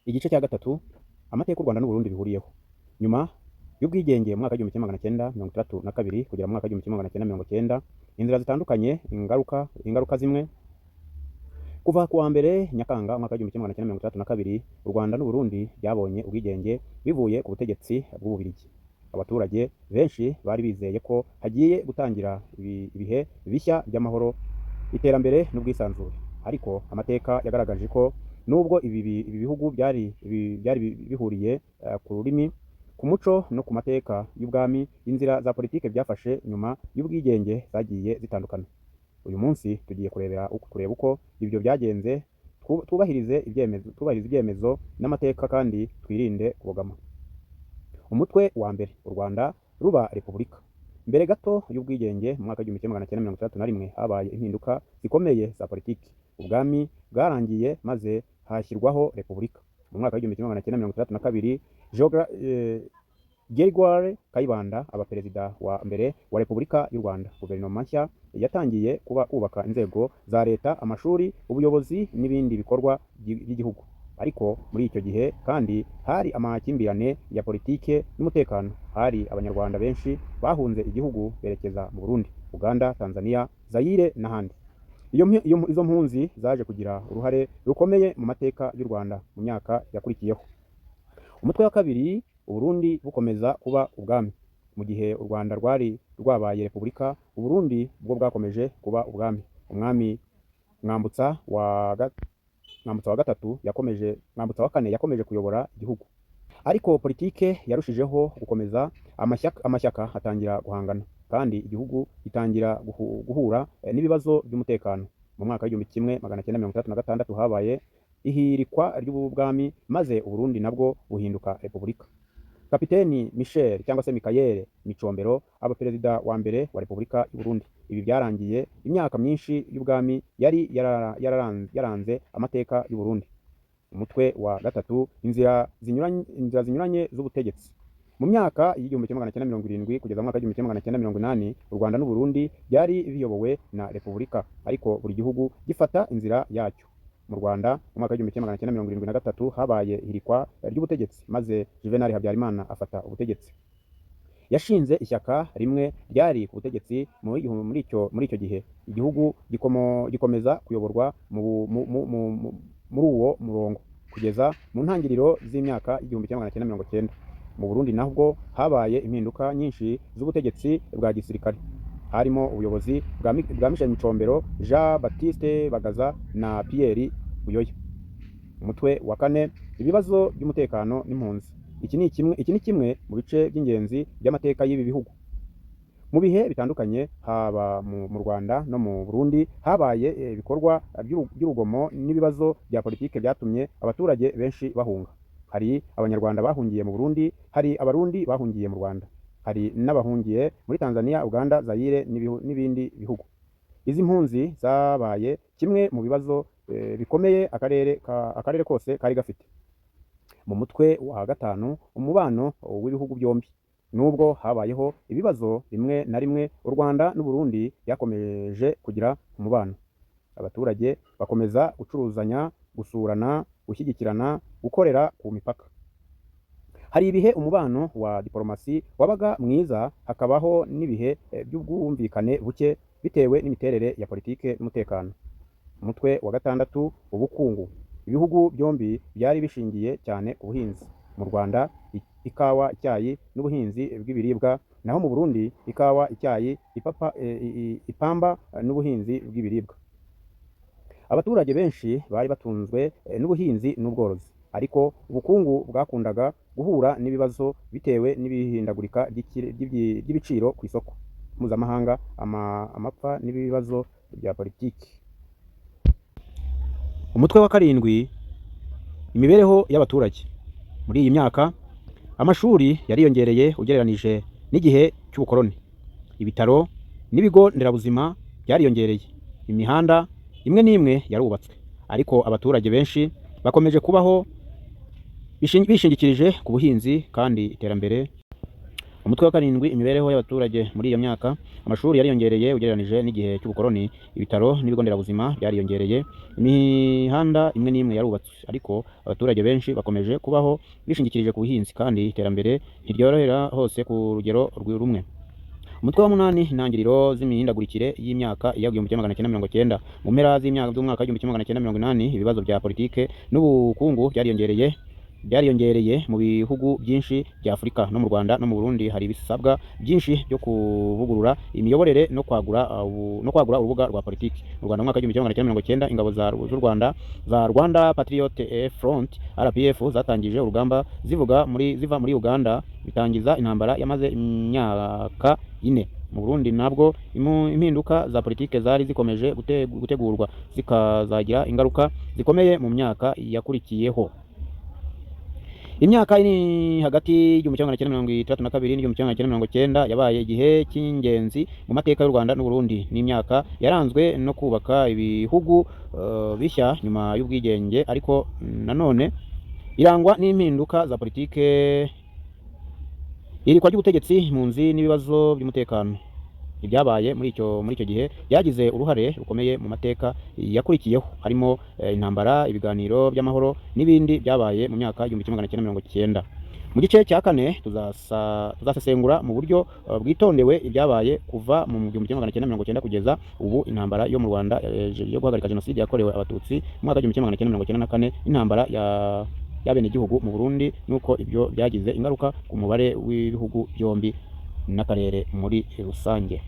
Igice cya gatatu, amateka u Rwanda n'u Burundi bihuriyeho. Nyuma y'ubwigenge mu mwaka w'igihumbi kimwe magana cyenda mirongo itandatu na kabiri kugera mu mwaka w'igihumbi kimwe magana cyenda mirongo cyenda, inzira zitandukanye, ingaruka zimwe. Kuva ku wa mbere Nyakanga umwaka w'igihumbi kimwe magana cyenda mirongo itandatu na kabiri, u Rwanda n'u Burundi byabonye ubwigenge bivuye ku butegetsi bw'Ububiligi. Abaturage benshi bari bizeye ko hagiye gutangira ibihe bishya by'amahoro, iterambere n'ubwisanzure. Ariko amateka yagaragaje ko nubwo ibi bihugu byari bihuriye ku rurimi, ku muco no ku mateka y'ubwami, inzira za politike byafashe nyuma y'ubwigenge zagiye zitandukana. Uyu munsi tugiye kureba uko ibyo byagenze, twubahirize ibyemezo n'amateka kandi twirinde kubogama. Umutwe wa mbere, u Rwanda ruba repubulika. Mbere gato y'ubwigenge mu mwaka w'igihumbi kimwe magana cyenda mirongo itandatu na rimwe habaye impinduka zikomeye za politiki. Ubwami bwarangiye maze hashyirwaho repubulika. Mu mwaka w'igihumbi kimwe magana cyenda mirongo itandatu na kabiri, Gregoire Kayibanda aba perezida wa mbere wa Repubulika y'u Rwanda. Guverinoma nshya yatangiye kubaka inzego za leta, amashuri, ubuyobozi n'ibindi bikorwa by'igihugu. Ariko muri icyo gihe kandi hari amakimbirane ya politike n'umutekano. Hari abanyarwanda benshi bahunze igihugu berekeza mu Burundi, Uganda, Tanzania, Zaire n'ahandi. Izo mpunzi zaje kugira uruhare rukomeye mu mateka y'u Rwanda mu myaka yakurikiyeho. Umutwe wa kabiri, u Burundi bukomeza kuba ubwami. Mu gihe u Rwanda rwari rwabaye repubulika, u Burundi bwo bwakomeje kuba ubwami. Umwami Mwambutsa wa kane yakomeje kuyobora igihugu. Ariko politike yarushijeho gukomeza, amashyaka atangira guhangana, kandi igihugu gitangira guhura n'ibibazo by'umutekano. Mu mwaka w'igihumbi kimwe magana cyenda mirongo itandatu na gatandatu habaye ihirikwa ry'ubwami, maze u Burundi nabwo buhinduka repubulika. Kapiteni Michel cyangwa se Michael Micombero aba perezida wa mbere wa Repubulika y'u Burundi. Ibi byarangiye imyaka myinshi y'ubwami yari yaranze amateka y'u Burundi. Umutwe wa gatatu, inzira zinyuranye z'ubutegetsi. Mu myaka y'igihumbi kimwe magana cyenda mirongo irindwi kugeza mu mwaka w'igihumbi kimwe magana cyenda mirongo inani, u Rwanda n'u Burundi byari biyobowe na repubulika, ariko buri gihugu gifata inzira yacyo. Mu Rwanda mu mwaka w'igihumbi kimwe magana cyenda mirongo irindwi na gatatu habaye ihirikwa ry'ubutegetsi, maze Juvenal Habyarimana afata ubutegetsi. Yashinze ishyaka rimwe ryari ku butegetsi muri icyo gihe. Igihugu gikomeza kuyoborwa muri uwo murongo kugeza mu ntangiriro z'imyaka y'igihumbi kimwe magana cyenda mirongo cyenda. Mu Burundi nabwo habaye impinduka nyinshi z'ubutegetsi bwa gisirikare. Harimo ubuyobozi bwa Michel Micombero, Jean Baptiste Bagaza na Pierre Buyoya. Umutwe wa kane, ibibazo by'umutekano n'impunzi. Iki ni kimwe mu bice by'ingenzi by'amateka y'ibi bihugu. Mu bihe bitandukanye, haba mu Rwanda no mu Burundi, habaye ibikorwa by'urugomo n'ibibazo bya politike byatumye abaturage benshi bahunga. Hari abanyarwanda bahungiye mu Burundi, hari abarundi bahungiye mu Rwanda, hari n'abahungiye muri Tanzania, Uganda, Zaire n'ibindi bihugu. Izi mpunzi zabaye kimwe mu bibazo bikomeye akarere kose kari gafite. Mu mutwe wa gatanu, umubano w'ibihugu byombi. Nubwo habayeho ibibazo rimwe na rimwe, u Rwanda n'u Burundi byakomeje kugira umubano. Abaturage bakomeza gucuruzanya, gusurana, gushyigikirana, gukorera ku mipaka. Hari ibihe umubano wa diplomasi wabaga mwiza, hakabaho n'ibihe by'ubwumvikane buke bitewe n'imiterere ya politike n'umutekano. Umutwe wa gatandatu, ubukungu. Ibihugu byombi byari bishingiye cyane ku buhinzi. Mu Rwanda ikawa, icyayi n'ubuhinzi bw'ibiribwa, naho mu Burundi ikawa, icyayi, ipamba n'ubuhinzi bw'ibiribwa. Abaturage benshi bari batunzwe n'ubuhinzi n'ubworozi, ariko ubukungu bwakundaga guhura n'ibibazo bitewe n'ibihindagurika ry'ibiciro ku isoko mpuzamahanga, amapfa n'ibibazo bya politiki. Umutwe wa karindwi, imibereho y'abaturage. Muri iyi myaka amashuri yariyongereye ugereranije n'igihe cy'ubukoloni. Ibitaro n'ibigo nderabuzima byariyongereye. Imihanda imwe n'imwe yarubatswe, ariko abaturage benshi bakomeje kubaho bishingikirije ku buhinzi, kandi iterambere Umutwe wa karindwi, imibereho y'abaturage muri iyo myaka. Amashuri yariyongereye ugereranije n'igihe cy'ubukoloni, ibitaro n'ibigo nderabuzima byariyongereye, imihanda imwe n'imwe yarubatswe, ariko abaturage benshi bakomeje kubaho bishingikirije ku buhinzi, kandi iterambere ntiryorohera hose ku rugero rumwe. Umutwe wa munani, intangiriro z'imihindagurikire y'imyaka ya 1990. Mu mpera z'umwaka 1980, ibibazo bya politike n'ubukungu byariyongereye mu bihugu byinshi bya Afurika. No mu Rwanda no mu Burundi hari ibisabwa byinshi byo kuvugurura imiyoborere no kwagura urubuga rwa politiki. Mu Rwanda mu mwaka 1990, ingabo z'u Rwanda za Rwanda Patriotic Front RPF zatangije urugamba ziva muri Uganda, bitangiza intambara yamaze imyaka 4. Mu Burundi nabwo impinduka za politike zari zikomeje gutegurwa, zikazagira ingaruka zikomeye mu myaka yakurikiyeho. Imyaka iri hagati y'1932 n'1990 yabaye igihe cy'ingenzi mu mateka y'u Rwanda n'u Burundi. Ni imyaka yaranzwe no kubaka ibihugu bishya nyuma y'ubwigenge, ariko nanone irangwa n'impinduka za politike, irikwa ry'ubutegetsi, impunzi n'ibibazo by'umutekano. Ibyabaye muri icyo gihe byagize uruhare rukomeye mu mateka yakurikiyeho, harimo intambara, ibiganiro by'amahoro n'ibindi byabaye mu myaka 1990. Mu gice cya 4 tuzasesengura mu buryo bwitondewe ibyabaye kuva mu 1990 kugeza ubu, intambara yo mu Rwanda yo guhagarika jenoside yakorewe abatutsi mu mwaka 1994, intambara y'abenegihugu mu Burundi, nuko ibyo byagize ingaruka ku mubare w'ibihugu byombi n'akarere muri rusange.